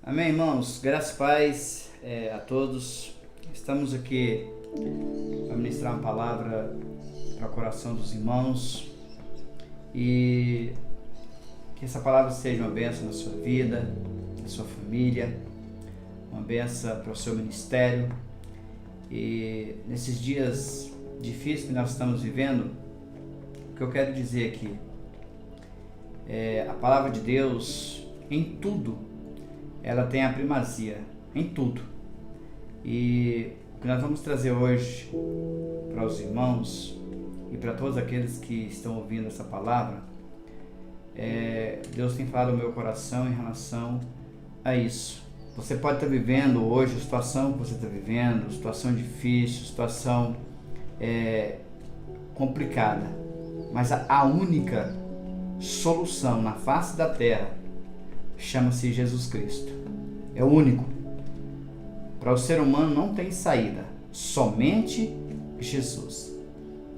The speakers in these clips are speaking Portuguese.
Amém, irmãos? Graças e paz a todos. Estamos aqui para ministrar uma palavra para o coração dos irmãos e que essa palavra seja uma bênção na sua vida, na sua família, uma bênção para o seu ministério. E nesses dias difíceis que nós estamos vivendo, o que eu quero dizer aqui é a palavra de Deus em tudo. Ela tem a primazia em tudo. E o que nós vamos trazer hoje para os irmãos e para todos aqueles que estão ouvindo essa palavra, Deus tem falado no meu coração em relação a isso. Você pode estar vivendo hoje a situação que você está vivendo, situação difícil, situação complicada, mas a única solução na face da terra chama-se Jesus Cristo. É o único. Para o ser humano não tem saída, somente Jesus.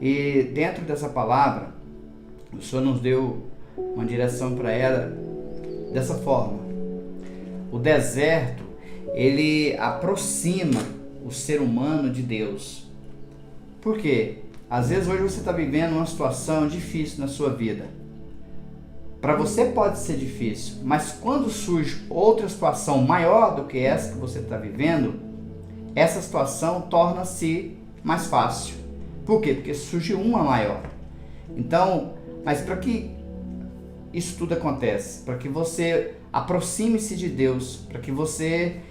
E dentro dessa palavra, o Senhor nos deu uma direção para ela dessa forma. O deserto, ele aproxima o ser humano de Deus. Por quê? Às vezes hoje você está vivendo uma situação difícil na sua vida. Para você pode ser difícil, mas quando surge outra situação maior do que essa que você está vivendo, essa situação torna-se mais fácil. Por quê? Porque surge uma maior. Então, mas para que isso tudo acontece? Para que você aproxime-se de Deus, para que você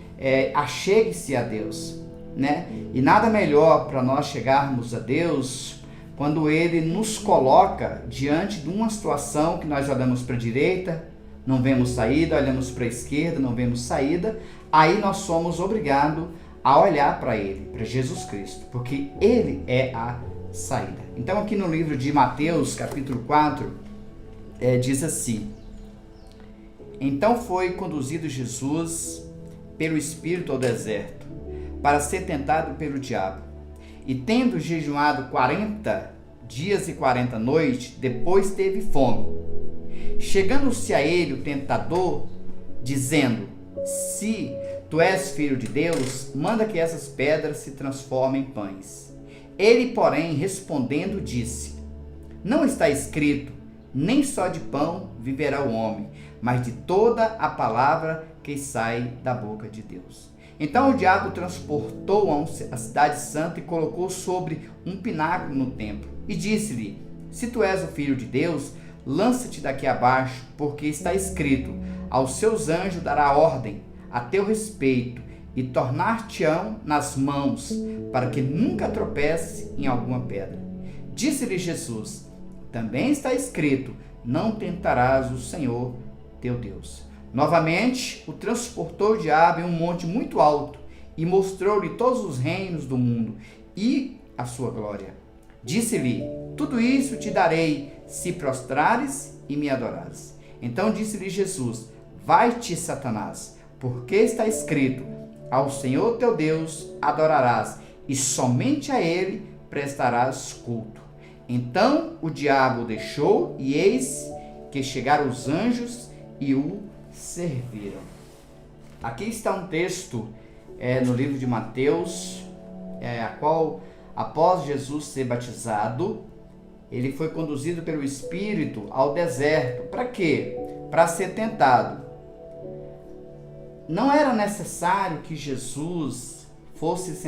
achegue-se a Deus, né? E nada melhor para nós chegarmos a Deus quando Ele nos coloca diante de uma situação que nós olhamos para a direita, não vemos saída, olhamos para a esquerda, não vemos saída, aí nós somos obrigados a olhar para Ele, para Jesus Cristo, porque Ele é a saída. Então aqui no livro de Mateus, capítulo 4, diz assim: Então foi conduzido Jesus pelo Espírito ao deserto, para ser tentado pelo diabo. E tendo jejuado 40 dias e 40 noites, depois teve fome. Chegando-se a ele o tentador, dizendo: Se tu és filho de Deus, manda que essas pedras se transformem em pães. Ele, porém, respondendo, disse: Não está escrito, nem só de pão viverá o homem, mas de toda a palavra que sai da boca de Deus. Então o diabo transportou a cidade santa e colocou sobre um pináculo no templo. E disse-lhe: Se tu és o filho de Deus, lança-te daqui abaixo, porque está escrito: Aos seus anjos dará ordem a teu respeito, e tornar-te-ão nas mãos, para que nunca tropece em alguma pedra. Disse-lhe Jesus: Também está escrito: Não tentarás o Senhor teu Deus. Novamente, o transportou o diabo em um monte muito alto e mostrou-lhe todos os reinos do mundo e a sua glória. Disse-lhe: Tudo isso te darei, se prostrares e me adorares. Então disse-lhe Jesus: Vai-te, Satanás, porque está escrito: Ao Senhor teu Deus adorarás, e somente a ele prestarás culto. Então o diabo o deixou, e eis que chegaram os anjos e o serviram. Aqui está um texto no livro de Mateus, a qual, após Jesus ser batizado, ele foi conduzido pelo Espírito ao deserto. Para quê? Para ser tentado. Não era necessário que Jesus fosse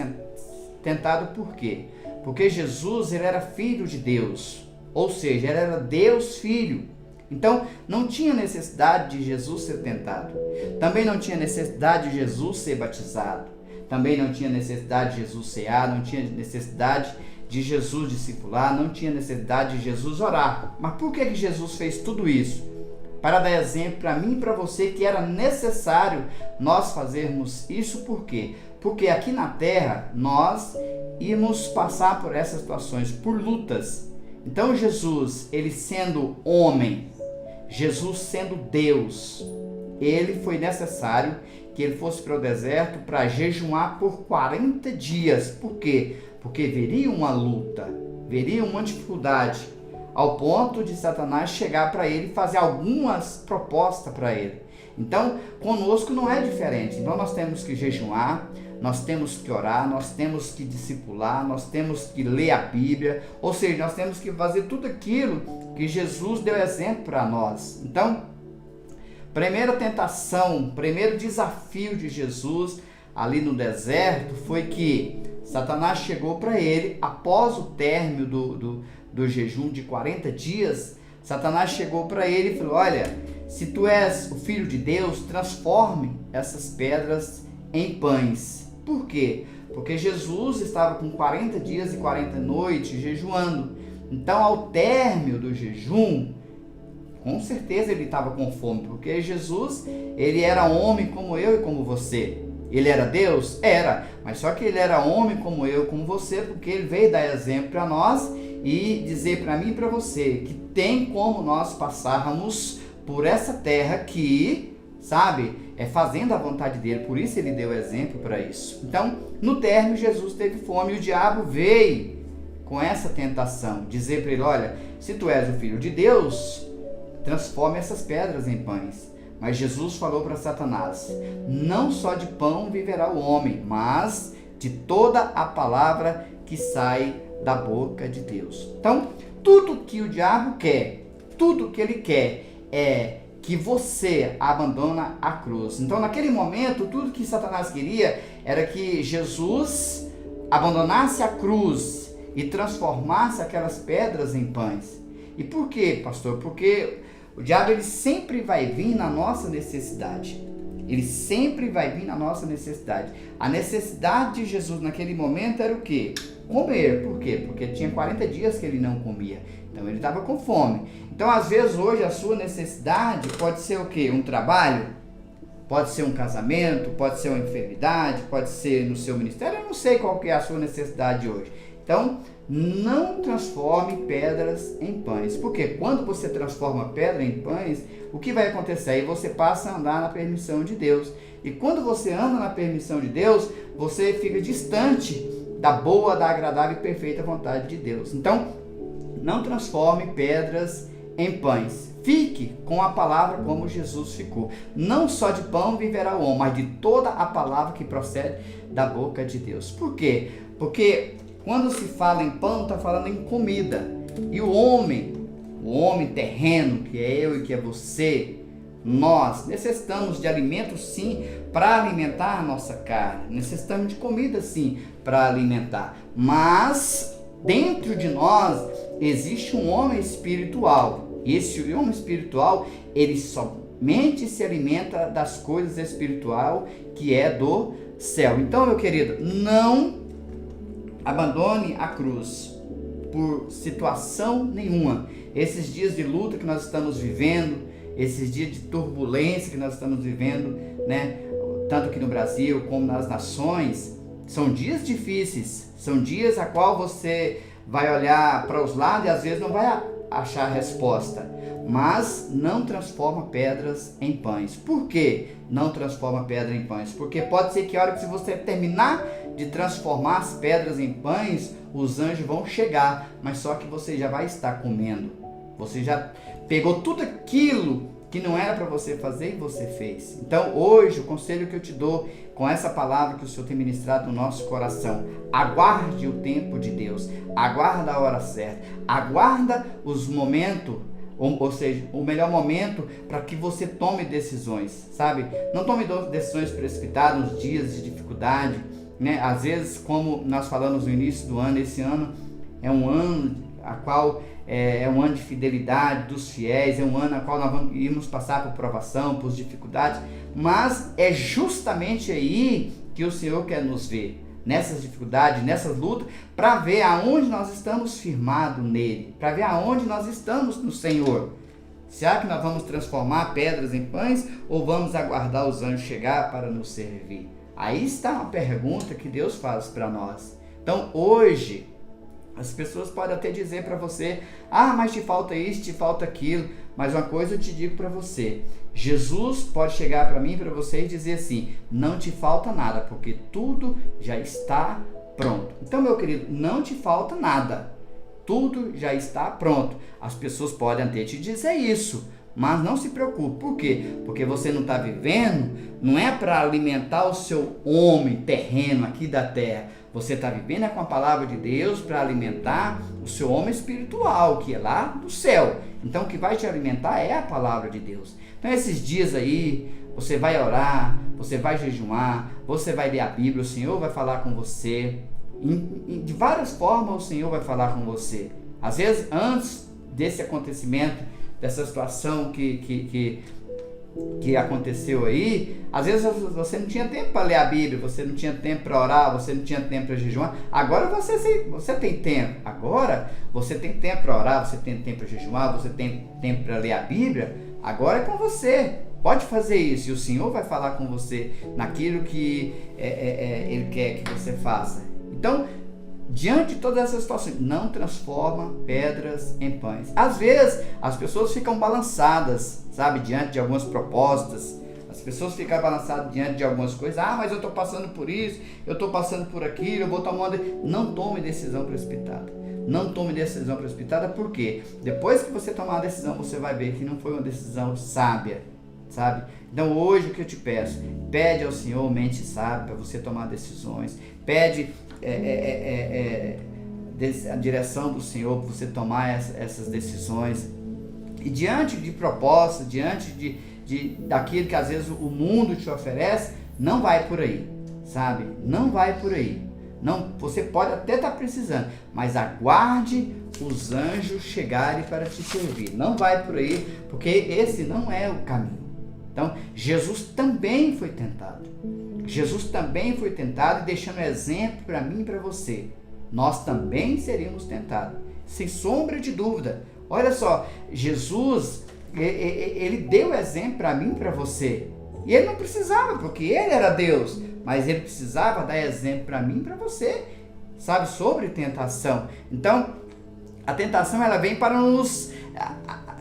tentado. Por quê? Porque Jesus, ele era filho de Deus, ou seja, ele era Deus Filho. Então, não tinha necessidade de Jesus ser tentado. Também não tinha necessidade de Jesus ser batizado. Também não tinha necessidade de Jesus cear, não tinha necessidade de Jesus discipular, não tinha necessidade de Jesus orar. Mas por que Jesus fez tudo isso? Para dar exemplo para mim e para você que era necessário nós fazermos isso. Por quê? Porque aqui na terra nós íamos passar por essas situações, por lutas. Então Jesus, ele sendo homem, Jesus sendo Deus, ele foi necessário que ele fosse para o deserto para jejuar por 40 dias. Por quê? Porque viria uma luta, viria uma dificuldade, ao ponto de Satanás chegar para ele e fazer algumas propostas para ele. Então, conosco não é diferente. Então, nós temos que jejuar, nós temos que orar, nós temos que discipular, nós temos que ler a Bíblia, ou seja, nós temos que fazer tudo aquilo que Jesus deu exemplo para nós. Então, primeira tentação, primeiro desafio de Jesus ali no deserto foi que Satanás chegou para ele após o término do jejum de 40 dias. Satanás chegou para ele e falou: olha, se tu és o Filho de Deus, transforme essas pedras em pães. Por quê? Porque Jesus estava com 40 dias e 40 noites jejuando. Então, ao término do jejum, com certeza ele estava com fome, porque Jesus, ele era homem como eu e como você. Ele era Deus? Era, mas só que ele era homem como eu, como você, porque ele veio dar exemplo para nós e dizer para mim e para você que tem como nós passarmos por essa terra que, sabe, fazendo a vontade dele. Por isso ele deu exemplo para isso. Então, no término, Jesus teve fome e o diabo veio com essa tentação, dizer para ele: olha, se tu és o Filho de Deus, transforme essas pedras em pães. Mas Jesus falou para Satanás: não só de pão viverá o homem, mas de toda a palavra que sai da boca de Deus. Então, tudo que o diabo quer, tudo que ele quer é que você abandona a cruz. Então, naquele momento, tudo que Satanás queria era que Jesus abandonasse a cruz e transformasse aquelas pedras em pães. E por quê, pastor? Porque o diabo, ele sempre vai vir na nossa necessidade. Ele sempre vai vir na nossa necessidade. A necessidade de Jesus naquele momento era o quê? Comer. Por quê? Porque tinha 40 dias que ele não comia. Então ele estava com fome. Então, às vezes, hoje a sua necessidade pode ser o quê? Um trabalho? Pode ser um casamento? Pode ser uma enfermidade? Pode ser no seu ministério? Eu não sei qual que é a sua necessidade hoje. Então, não transforme pedras em pães. Porque quando você transforma pedra em pães, o que vai acontecer? Aí você passa a andar na permissão de Deus. E quando você anda na permissão de Deus, você fica distante da boa, da agradável e perfeita vontade de Deus. Então, não transforme pedras em pães. Fique com a palavra como Jesus ficou. Não só de pão viverá o homem, mas de toda a palavra que procede da boca de Deus. Por quê? Porque quando se fala em pão, está falando em comida. E o homem terreno, que é eu e que é você, nós necessitamos de alimentos, sim, para alimentar a nossa carne. Necessitamos de comida, sim, para alimentar. Mas dentro de nós existe um homem espiritual. Esse homem espiritual, ele somente se alimenta das coisas espirituais que é do céu. Então, meu querido, não abandone a cruz por situação nenhuma. Esses dias de luta que nós estamos vivendo, esses dias de turbulência que nós estamos vivendo, né, tanto aqui no Brasil como nas nações, são dias difíceis, são dias a qual você vai olhar para os lados e às vezes não vai achar a resposta. Mas não transforma pedras em pães. Por que não transforma pedra em pães? Porque pode ser que a hora que você terminar de transformar as pedras em pães, os anjos vão chegar, mas só que você já vai estar comendo. Você já pegou tudo aquilo que não era para você fazer e você fez. Então hoje o conselho que eu te dou com essa palavra que o Senhor tem ministrado no nosso coração: aguarde o tempo de Deus, aguarda a hora certa, aguarda os momentos, ou seja, o melhor momento para que você tome decisões, sabe? Não tome decisões precipitadas nos dias de dificuldade, né? Às vezes, como nós falamos no início do ano, esse ano é um ano a qual é um ano de fidelidade dos fiéis, é um ano a qual nós irmos passar por provação, por dificuldades, mas é justamente aí que o Senhor quer nos ver, nessas dificuldades, nessas lutas, para ver aonde nós estamos firmados nele, para ver aonde nós estamos no Senhor. Será que nós vamos transformar pedras em pães ou vamos aguardar os anjos chegar para nos servir? Aí está uma pergunta que Deus faz para nós. Então hoje, as pessoas podem até dizer para você: ah, mas te falta isso, te falta aquilo. Mas uma coisa eu te digo para você: Jesus pode chegar para mim e para você e dizer assim: não te falta nada, porque tudo já está pronto. Então, meu querido, não te falta nada. Tudo já está pronto. As pessoas podem até te dizer isso, Mas não se preocupe. Por quê? Porque você não está vivendo, não é para alimentar o seu homem terreno aqui da terra. Você está vivendo com a palavra de Deus para alimentar o seu homem espiritual, que é lá do céu. Então o que vai te alimentar é a palavra de Deus. Então esses dias aí, você vai orar, você vai jejuar, você vai ler a Bíblia, o Senhor vai falar com você. De várias formas o Senhor vai falar com você. Às vezes antes desse acontecimento, dessa situação que aconteceu aí, às vezes você não tinha tempo para ler a Bíblia, você não tinha tempo para orar, você não tinha tempo para jejuar. Agora você tem tempo. Agora você tem tempo para orar, você tem tempo para jejuar, você tem tempo para ler a Bíblia. Agora é com você. Pode fazer isso e o Senhor vai falar com você naquilo que Ele quer que você faça. Então, diante de todas essas situações, não transforma pedras em pães. Às vezes, as pessoas ficam balançadas, sabe, diante de algumas propostas. As pessoas ficam balançadas diante de algumas coisas. Ah, mas eu estou passando por isso, eu estou passando por aquilo, eu vou tomar uma... Não tome decisão precipitada. Não tome decisão precipitada, porque depois que você tomar a decisão, você vai ver que não foi uma decisão sábia, sabe? Então hoje o que eu te peço, pede ao Senhor mente sábia para você tomar decisões, pede a direção do Senhor para você tomar essas decisões, e diante de propostas, diante daquilo que às vezes o mundo te oferece, não vai por aí, sabe? Não vai por aí. Não, você pode até estar precisando, mas aguarde os anjos chegarem para te servir. Não vai por aí, porque esse não é o caminho. Então, Jesus também foi tentado. Jesus também foi tentado, e deixando exemplo para mim e para você. Nós também seríamos tentados, sem sombra de dúvida. Olha só, Jesus, ele deu exemplo para mim e para você. E ele não precisava, porque ele era Deus. Mas ele precisava dar exemplo para mim e para você, sabe, sobre tentação. Então, a tentação ela vem para nos,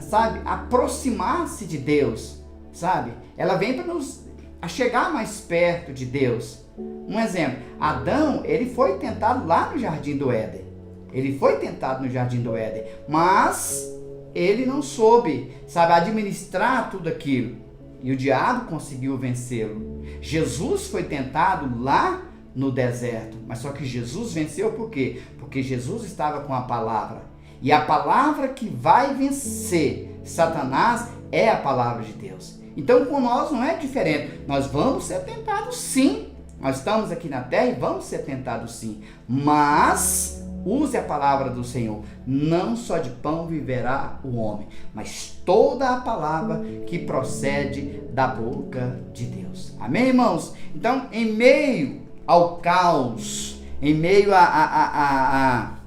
sabe, aproximar-se de Deus, sabe? Ela vem para nos chegar mais perto de Deus. Um exemplo, Adão, ele foi tentado lá no Jardim do Éden. Ele foi tentado no Jardim do Éden, mas ele não soube, sabe, administrar tudo aquilo. E o diabo conseguiu vencê-lo. Jesus foi tentado lá no deserto. Mas só que Jesus venceu por quê? Porque Jesus estava com a palavra. E a palavra que vai vencer Satanás é a palavra de Deus. Então com nós não é diferente. Nós vamos ser tentados sim. Nós estamos aqui na terra e vamos ser tentados sim. Mas use a palavra do Senhor. Não só de pão viverá o homem, mas toda a palavra que procede da boca de Deus. Amém, irmãos? Então, em meio ao caos, em meio a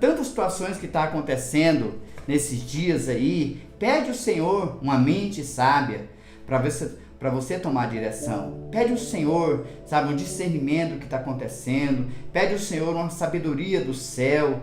tantas situações que estão acontecendo nesses dias aí, pede ao Senhor uma mente sábia para você tomar direção. Pede ao Senhor, sabe, um discernimento do que está acontecendo. Pede ao Senhor uma sabedoria do céu,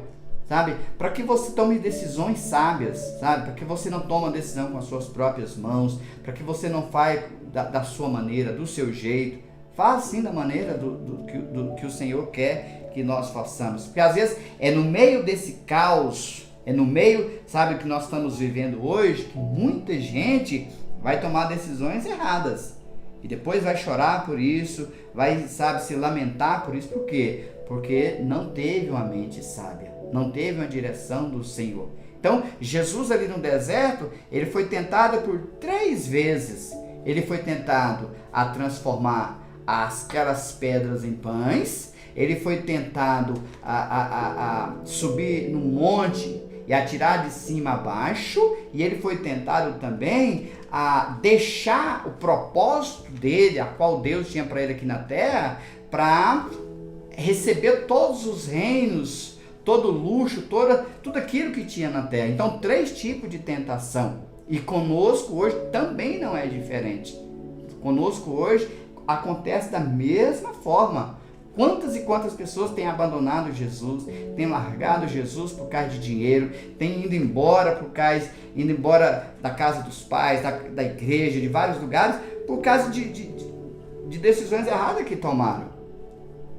sabe, para que você tome decisões sábias, sabe, para que você não tome a decisão com as suas próprias mãos, para que você não faz da sua maneira, do seu jeito. Faça sim da maneira do que o Senhor quer que nós façamos. Porque às vezes é no meio desse caos, é no meio, sabe, que nós estamos vivendo hoje, que muita gente vai tomar decisões erradas e depois vai chorar por isso, vai, sabe, se lamentar por isso. Por quê? Porque não teve uma mente sábia, não teve uma direção do Senhor. Então, Jesus ali no deserto, ele foi tentado por 3 vezes. Ele foi tentado a transformar aquelas pedras em pães, ele foi tentado a subir num monte e atirar de cima a baixo, e ele foi tentado também a deixar o propósito dele, a qual Deus tinha para ele aqui na terra, para receber todos os reinos, todo o luxo, tudo aquilo que tinha na terra. Então, 3 tipos de tentação. E conosco hoje também não é diferente. Conosco hoje acontece da mesma forma. Quantas e quantas pessoas têm abandonado Jesus, têm largado Jesus por causa de dinheiro, têm ido embora da casa dos pais, da igreja, de vários lugares, por causa de decisões erradas que tomaram.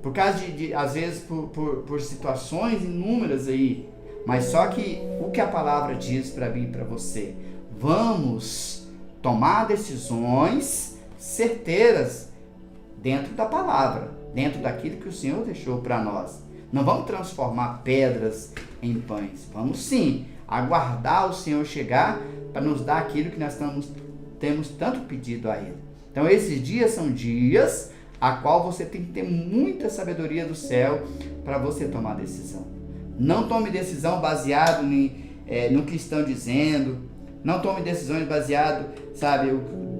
Por causa às vezes, por situações inúmeras aí. Mas só que o que a palavra diz para mim e para você? vamos tomar decisões certeiras dentro da palavra, dentro daquilo que o Senhor deixou para nós. Não vamos transformar pedras em pães. Vamos sim aguardar o Senhor chegar para nos dar aquilo que nós temos tanto pedido a Ele. Então esses dias são dias a qual você tem que ter muita sabedoria do céu para você tomar decisão. Não tome decisão baseado no que estão dizendo. Não tome decisões baseado,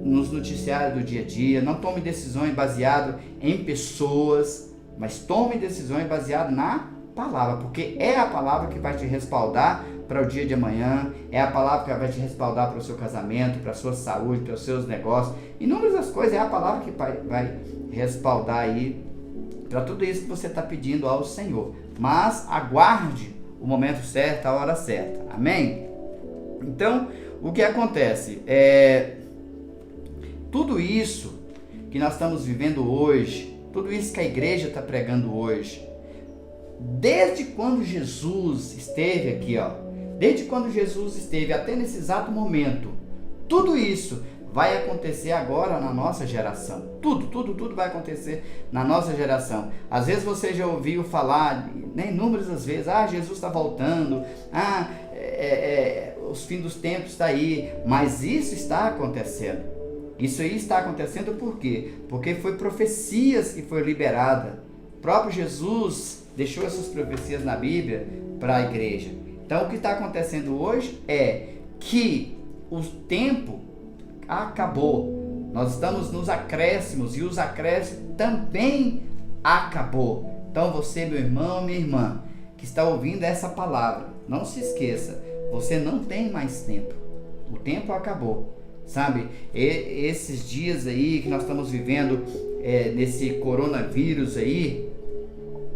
nos noticiários do dia a dia. Não tome decisões baseado em pessoas, mas tome decisões baseadas na palavra, porque é a palavra que vai te respaldar para o dia de amanhã, é a palavra que vai te respaldar para o seu casamento, para a sua saúde, para os seus negócios, inúmeras coisas. É a palavra que vai respaldar aí para tudo isso que você está pedindo ao Senhor. Mas aguarde o momento certo, a hora certa. Amém? Então, o que acontece? Tudo isso que nós estamos vivendo hoje, tudo isso que a igreja está pregando hoje, desde quando Jesus esteve aqui, desde quando Jesus esteve até nesse exato momento, tudo isso vai acontecer agora na nossa geração. Tudo vai acontecer na nossa geração. Às vezes você já ouviu falar, inúmeras vezes, Jesus está voltando, os fins dos tempos está aí, mas isso está acontecendo. Isso aí está acontecendo por quê? Porque foi profecias que foi liberada. O próprio Jesus deixou essas profecias na Bíblia para a igreja. Então o que está acontecendo hoje é que o tempo acabou. Nós estamos nos acréscimos e os acréscimos também acabou. Então você, meu irmão, minha irmã, que está ouvindo essa palavra, não se esqueça, você não tem mais tempo. O tempo acabou. Esses dias aí que nós estamos vivendo, nesse coronavírus aí,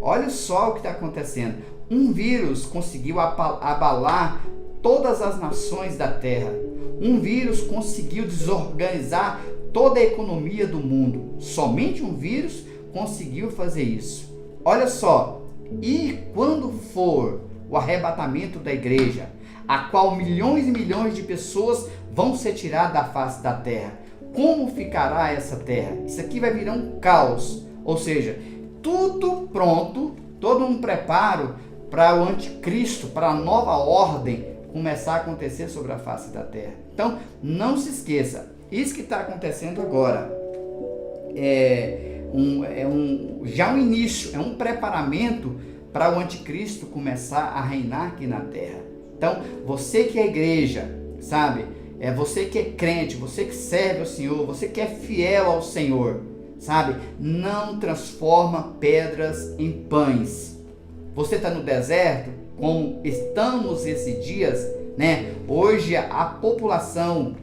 olha só o que está acontecendo. Um vírus conseguiu abalar todas as nações da Terra. Um vírus conseguiu desorganizar toda a economia do mundo. Somente um vírus conseguiu fazer isso. Olha só, e quando for o arrebatamento da igreja, a qual milhões e milhões de pessoas vão ser tiradas da face da terra, como ficará essa terra? Isso aqui vai virar um caos. Ou seja, tudo pronto, todo um preparo para o anticristo, para a nova ordem começar a acontecer sobre a face da terra. Então, não se esqueça, isso que está acontecendo agora já um início, é um preparamento para o anticristo começar a reinar aqui na terra. Então, você que é igreja, você que é crente, você que serve ao Senhor, você que é fiel ao Senhor, não transforma pedras em pães. Você está no deserto, como estamos esses dias, Hoje a população,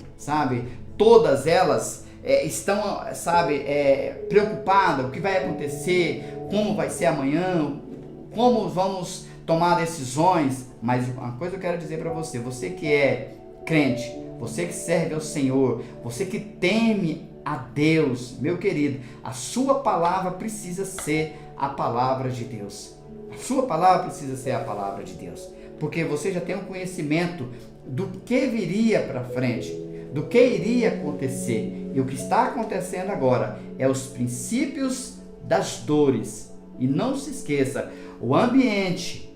todas elas estão, preocupadas, o que vai acontecer, como vai ser amanhã, como vamos tomar decisões. Mas uma coisa eu quero dizer para você, você que é crente, você que serve ao Senhor, você que teme a Deus, meu querido, a sua palavra precisa ser a palavra de Deus. A sua palavra precisa ser a palavra de Deus, porque você já tem um conhecimento do que viria para frente, do que iria acontecer. E o que está acontecendo agora é os princípios das dores. E não se esqueça, o ambiente,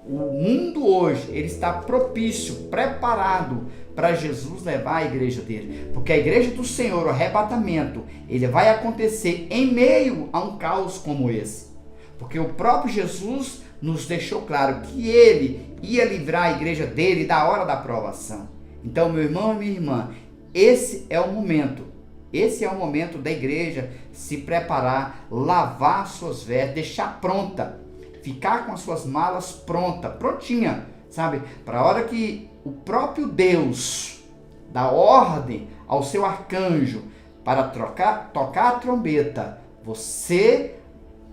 o mundo hoje, ele está propício, preparado para Jesus levar a igreja dele. Porque a igreja do Senhor, o arrebatamento, ele vai acontecer em meio a um caos como esse. Porque o próprio Jesus nos deixou claro que ele ia livrar a igreja dele da hora da provação. Então, meu irmão e minha irmã, esse é o momento. Esse é o momento da igreja se preparar, lavar suas vestes, deixar pronta, ficar com as suas malas prontinha, para a hora que o próprio Deus dá ordem ao seu arcanjo para tocar a trombeta, você,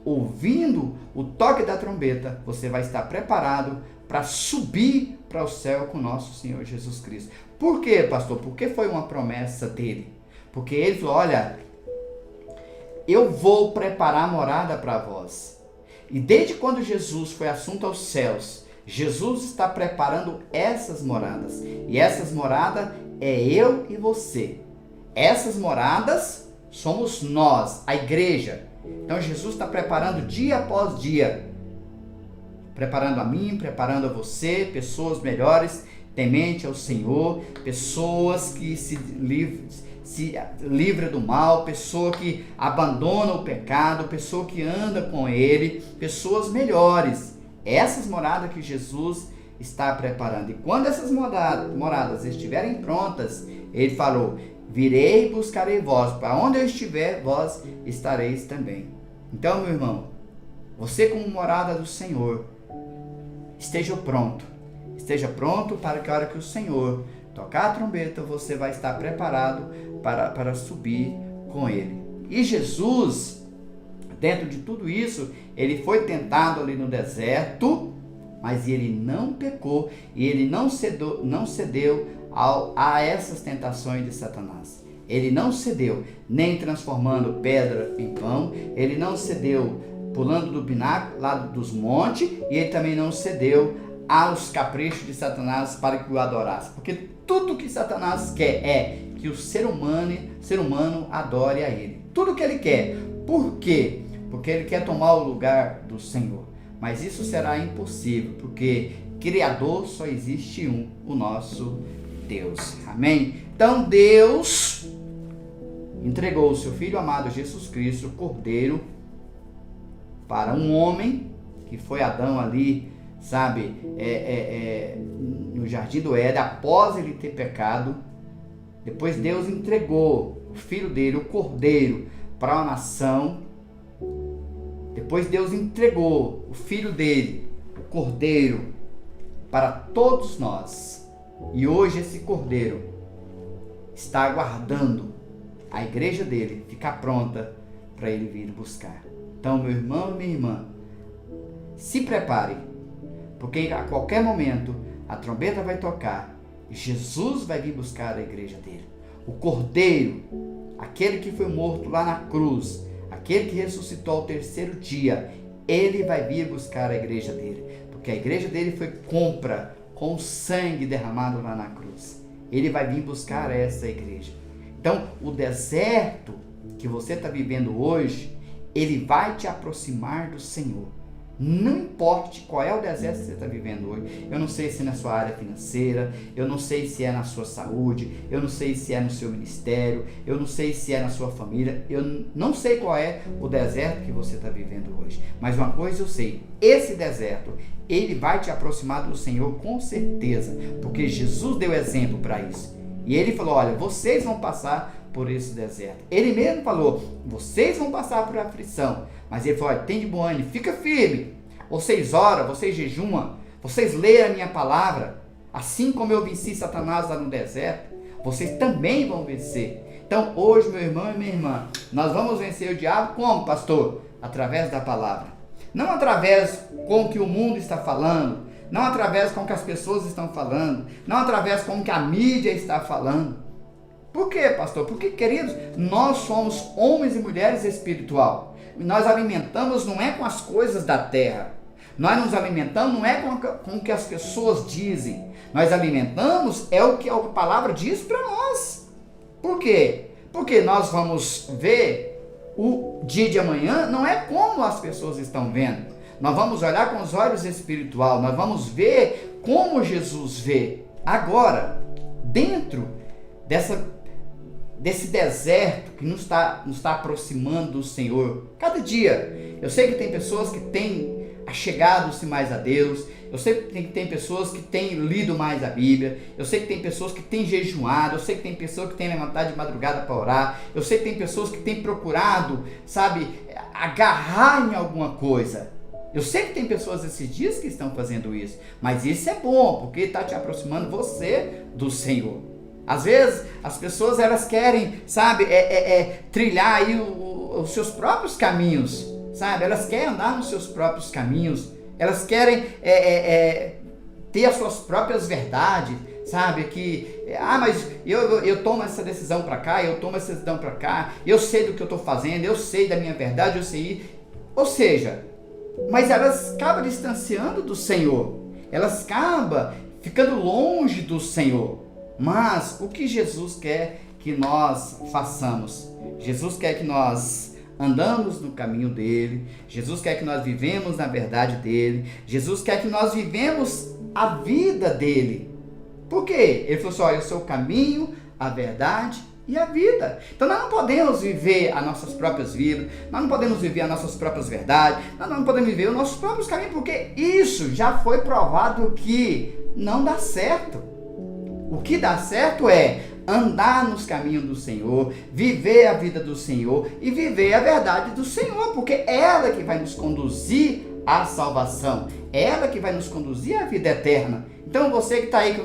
ouvindo o toque da trombeta, você vai estar preparado para subir para o céu com nosso Senhor Jesus Cristo. Por quê, pastor? Porque foi uma promessa dele. Porque ele falou, olha, eu vou preparar morada para vós. E desde quando Jesus foi assunto aos céus, Jesus está preparando essas moradas. E essas moradas é eu e você. Essas moradas somos nós, a igreja. Então Jesus está preparando dia após dia, preparando a mim, preparando a você, pessoas melhores, temente ao Senhor, pessoas que se livra do mal, pessoa que abandona o pecado, pessoa que anda com Ele, pessoas melhores. Essas moradas que Jesus está preparando. E quando essas moradas estiverem prontas, Ele falou: virei e buscarei vós, para onde eu estiver, vós estareis também. Então, meu irmão, você como morada do Senhor, esteja pronto para que a hora que o Senhor tocar a trombeta, você vai estar preparado para subir com Ele. E Jesus, dentro de tudo isso, Ele foi tentado ali no deserto, mas Ele não pecou e Ele não cedeu a essas tentações de Satanás. Ele não cedeu, nem transformando pedra em pão, Ele não cedeu pulando do pináculo lá dos montes, e Ele também não cedeu aos caprichos de Satanás para que o adorasse. Porque tudo que Satanás quer é que o ser humano adore a Ele. Tudo que ele quer. Por quê? Porque ele quer tomar o lugar do Senhor. Mas isso será impossível, porque Criador só existe um, o nosso Deus. Amém? Então Deus entregou o seu Filho amado Jesus Cristo, o Cordeiro, para um homem, que foi Adão ali, sabe, no Jardim do Éden, após ele ter pecado. Depois Deus entregou o Filho dele, o Cordeiro, para uma nação. Depois Deus entregou o Filho dele, o Cordeiro, para todos nós. E hoje esse Cordeiro está aguardando a igreja dele ficar pronta para ele vir buscar. Então, meu irmão e minha irmã, se prepare, porque a qualquer momento a trombeta vai tocar e Jesus vai vir buscar a igreja dele. O Cordeiro, aquele que foi morto lá na cruz, aquele que ressuscitou ao terceiro dia, ele vai vir buscar a igreja dele, porque a igreja dele foi compra com o sangue derramado lá na cruz. Ele vai vir buscar essa igreja. Então, o deserto que você está vivendo hoje, ele vai te aproximar do Senhor. Não importe qual é o deserto que você está vivendo hoje. Eu não sei se é na sua área financeira, eu não sei se é na sua saúde, eu não sei se é no seu ministério, eu não sei se é na sua família, eu não sei qual é o deserto que você está vivendo hoje. Mas uma coisa eu sei, esse deserto, ele vai te aproximar do Senhor com certeza, porque Jesus deu exemplo para isso. E ele falou: olha, vocês vão passar por esse deserto. Ele mesmo falou: vocês vão passar por aflição. Mas ele falou: olha, tem de bom ânimo, fica firme. Vocês oram, vocês jejuam, vocês leem a minha palavra. Assim como eu venci Satanás lá no deserto, vocês também vão vencer. Então hoje, meu irmão e minha irmã, nós vamos vencer o diabo como, pastor? Através da palavra. Não através com o que o mundo está falando, não através com o que as pessoas estão falando, não através com o que a mídia está falando. Por quê, pastor? Porque, queridos, nós somos homens e mulheres espiritual. Nós alimentamos não é com as coisas da terra. Nós nos alimentamos não é com o que as pessoas dizem. Nós alimentamos é o que a palavra diz para nós. Por quê? Porque nós vamos ver o dia de amanhã não é como as pessoas estão vendo. Nós vamos olhar com os olhos espirituais. Nós vamos ver como Jesus vê. Agora, dentro desse deserto que nos está aproximando do Senhor, cada dia, eu sei que tem pessoas que têm achegado-se mais a Deus, eu sei que tem pessoas que têm lido mais a Bíblia, eu sei que tem pessoas que têm jejuado, eu sei que tem pessoas que têm levantado de madrugada para orar, eu sei que tem pessoas que têm procurado, sabe, agarrar em alguma coisa. Eu sei que tem pessoas esses dias que estão fazendo isso, mas isso é bom, porque está te aproximando você do Senhor. Às vezes as pessoas elas querem, sabe, trilhar aí os seus próprios caminhos, sabe? Elas querem andar nos seus próprios caminhos, elas querem ter as suas próprias verdades, sabe? Que, mas eu tomo essa decisão para cá, eu tomo essa decisão para cá, eu sei do que eu estou fazendo, eu sei da minha verdade, eu sei. Ou seja, mas elas acabam distanciando do Senhor, elas acabam ficando longe do Senhor. Mas o que Jesus quer que nós façamos? Jesus quer que nós andamos no caminho dele. Jesus quer que nós vivemos na verdade dele. Jesus quer que nós vivemos a vida dele. Por quê? Ele falou assim, olha, eu sou o caminho, a verdade e a vida. Então nós não podemos viver as nossas próprias vidas, nós não podemos viver as nossas próprias verdades, nós não podemos viver os nossos próprios caminhos, porque isso já foi provado que não dá certo. O que dá certo é andar nos caminhos do Senhor, viver a vida do Senhor e viver a verdade do Senhor, porque é ela que vai nos conduzir à salvação, é ela que vai nos conduzir à vida eterna. Então você que está aí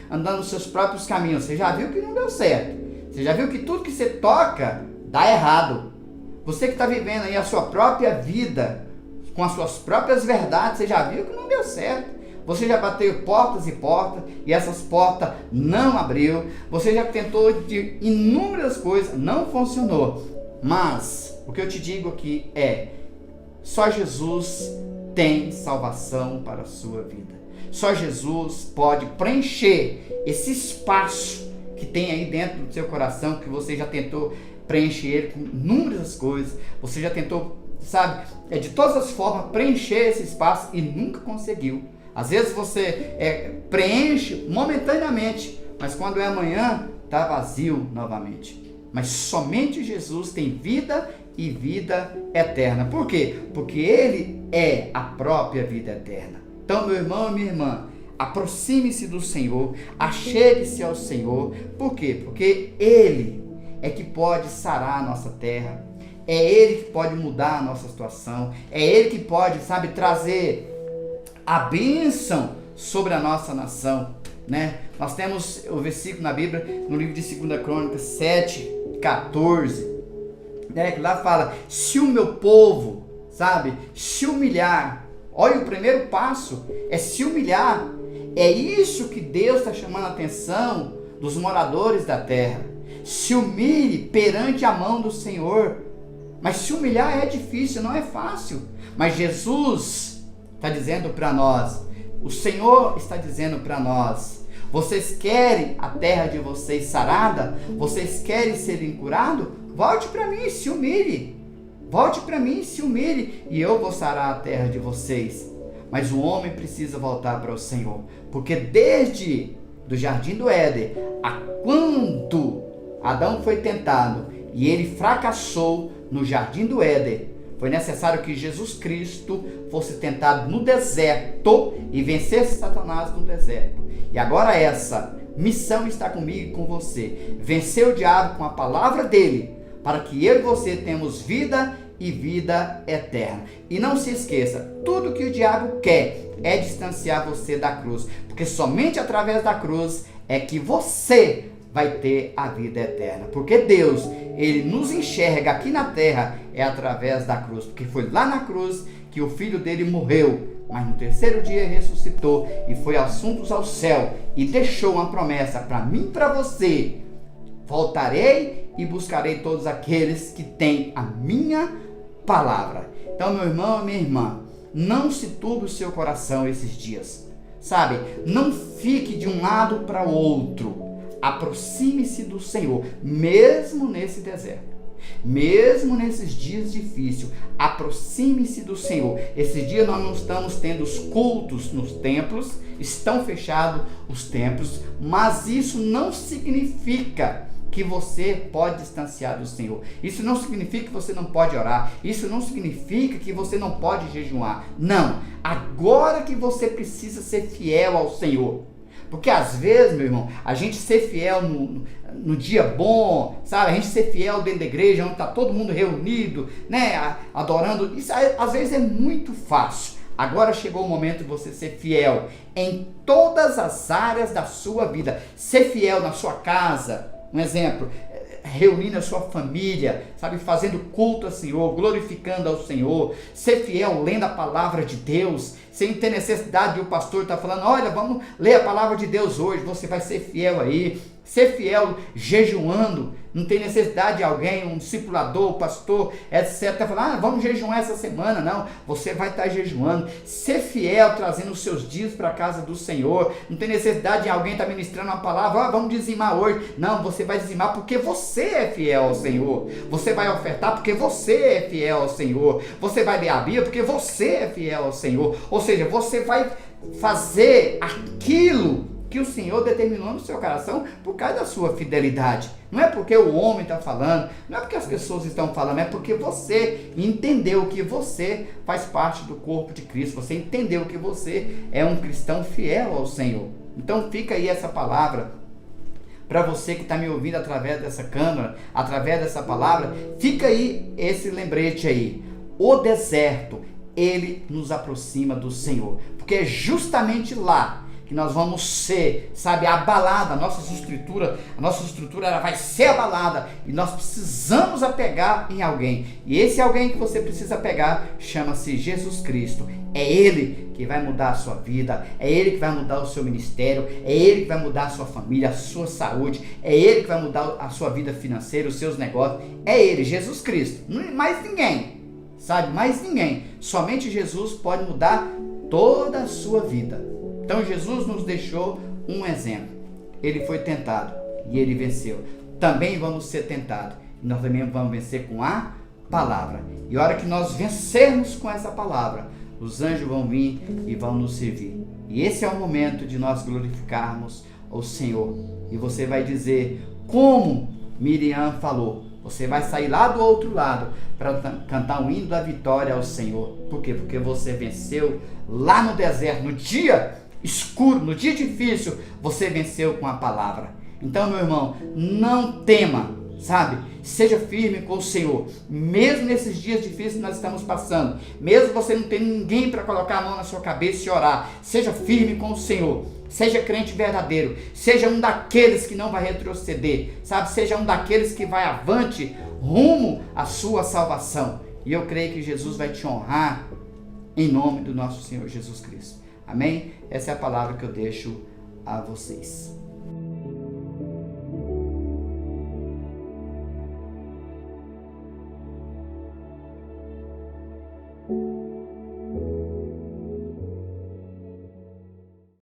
andando nos seus próprios caminhos, você já viu que não deu certo, você já viu que tudo que você toca dá errado. Você que está vivendo aí a sua própria vida, com as suas próprias verdades, você já viu que não deu certo. Você já bateu portas e portas e essas portas não abriu. Você já tentou de inúmeras coisas, não funcionou. Mas o que eu te digo aqui é: só Jesus tem salvação para a sua vida. Só Jesus pode preencher esse espaço que tem aí dentro do seu coração, que você já tentou preencher ele com inúmeras coisas. Você já tentou, sabe, de todas as formas preencher esse espaço e nunca conseguiu. Às vezes você preenche momentaneamente, mas quando é amanhã, está vazio novamente. Mas somente Jesus tem vida e vida eterna. Por quê? Porque Ele é a própria vida eterna. Então, meu irmão e minha irmã, aproxime-se do Senhor, achegue-se ao Senhor. Por quê? Porque Ele é que pode sarar a nossa terra, é Ele que pode mudar a nossa situação, é Ele que pode, sabe, trazer a bênção sobre a nossa nação, né? Nós temos o versículo na Bíblia, no livro de 2 Crônicas 7:14, né? Que lá fala, se o meu povo, sabe, se humilhar, olha, o primeiro passo é se humilhar. É isso que Deus está chamando a atenção dos moradores da terra. Se humilhe perante a mão do Senhor. Mas se humilhar é difícil, não é fácil. Mas Jesus está dizendo para nós, o Senhor está dizendo para nós, vocês querem a terra de vocês sarada? Vocês querem serem curados? Volte para mim, se humilhe. Volte para mim, se humilhe, e eu vou sarar a terra de vocês. Mas o homem precisa voltar para o Senhor, porque desde do jardim do Éden, a quando Adão foi tentado e ele fracassou no jardim do Éden, foi necessário que Jesus Cristo fosse tentado no deserto e vencesse Satanás no deserto. E agora essa missão está comigo e com você. Vencer o diabo com a palavra dele, para que eu e você tenhamos vida e vida eterna. E não se esqueça, tudo que o diabo quer é distanciar você da cruz, porque somente através da cruz é que você vai ter a vida eterna, porque Deus, Ele nos enxerga aqui na terra é através da cruz, porque foi lá na cruz que o Filho dele morreu, mas no terceiro dia ressuscitou e foi assuntos ao céu e deixou uma promessa para mim e para você: voltarei e buscarei todos aqueles que têm a minha palavra. Então, meu irmão e minha irmã, não se turbe o seu coração esses dias, sabe? Não fique de um lado para o outro. Aproxime-se do Senhor, mesmo nesse deserto, mesmo nesses dias difíceis. Aproxime-se do Senhor. Esses dias nós não estamos tendo os cultos nos templos, estão fechados os templos, mas isso não significa que você pode distanciar do Senhor. Isso não significa que você não pode orar. Isso não significa que você não pode jejuar. Não. Agora que você precisa ser fiel ao Senhor. Porque às vezes, meu irmão, a gente ser fiel no dia bom, sabe? A gente ser fiel dentro da igreja, onde está todo mundo reunido, né? Adorando. Isso às vezes é muito fácil. Agora chegou o momento de você ser fiel em todas as áreas da sua vida. Ser fiel na sua casa, um exemplo, reunindo a sua família, sabe, fazendo culto ao Senhor, glorificando ao Senhor, ser fiel lendo a palavra de Deus, sem ter necessidade de o pastor estar falando, olha, vamos ler a palavra de Deus hoje, você vai ser fiel aí, ser fiel jejuando. Não tem necessidade de alguém, um discipulador, pastor, etc. Falar, vamos jejuar essa semana. Não, você vai estar jejuando. Ser fiel, trazendo os seus dias para a casa do Senhor. Não tem necessidade de alguém estar ministrando uma palavra, vamos dizimar hoje. Não, você vai dizimar porque você é fiel ao Senhor. Você vai ofertar porque você é fiel ao Senhor. Você vai ler a Bíblia porque você é fiel ao Senhor. Ou seja, você vai fazer aquilo que o Senhor determinou no seu coração por causa da sua fidelidade. Não é porque o homem está falando, não é porque as pessoas estão falando, é porque você entendeu que você faz parte do corpo de Cristo, você entendeu que você é um cristão fiel ao Senhor. Então fica aí essa palavra para você que está me ouvindo através dessa câmera, através dessa palavra, fica aí esse lembrete aí. O deserto, ele nos aproxima do Senhor, porque é justamente lá que nós vamos ser, sabe, abalada, a nossa estrutura ela vai ser abalada e nós precisamos apegar em alguém. E esse alguém que você precisa pegar chama-se Jesus Cristo. É Ele que vai mudar a sua vida, é Ele que vai mudar o seu ministério, é Ele que vai mudar a sua família, a sua saúde, é Ele que vai mudar a sua vida financeira, os seus negócios. É Ele, Jesus Cristo, não mais ninguém, sabe, mais ninguém. Somente Jesus pode mudar toda a sua vida. Então Jesus nos deixou um exemplo. Ele foi tentado e ele venceu. Também vamos ser tentados. E nós também vamos vencer com a palavra. E a hora que nós vencermos com essa palavra, os anjos vão vir e vão nos servir. E esse é o momento de nós glorificarmos o Senhor. E você vai dizer, como Miriam falou, você vai sair lá do outro lado para cantar um hino da vitória ao Senhor. Por quê? Porque você venceu lá no deserto, no dia escuro, no dia difícil, você venceu com a palavra. Então, meu irmão, não tema, sabe? Seja firme com o Senhor, mesmo nesses dias difíceis que nós estamos passando, mesmo você não tendo ninguém para colocar a mão na sua cabeça e orar, seja firme com o Senhor, seja crente verdadeiro, seja um daqueles que não vai retroceder, sabe? Seja um daqueles que vai avante, rumo à sua salvação. E eu creio que Jesus vai te honrar em nome do nosso Senhor Jesus Cristo. Amém? Essa é a palavra que eu deixo a vocês.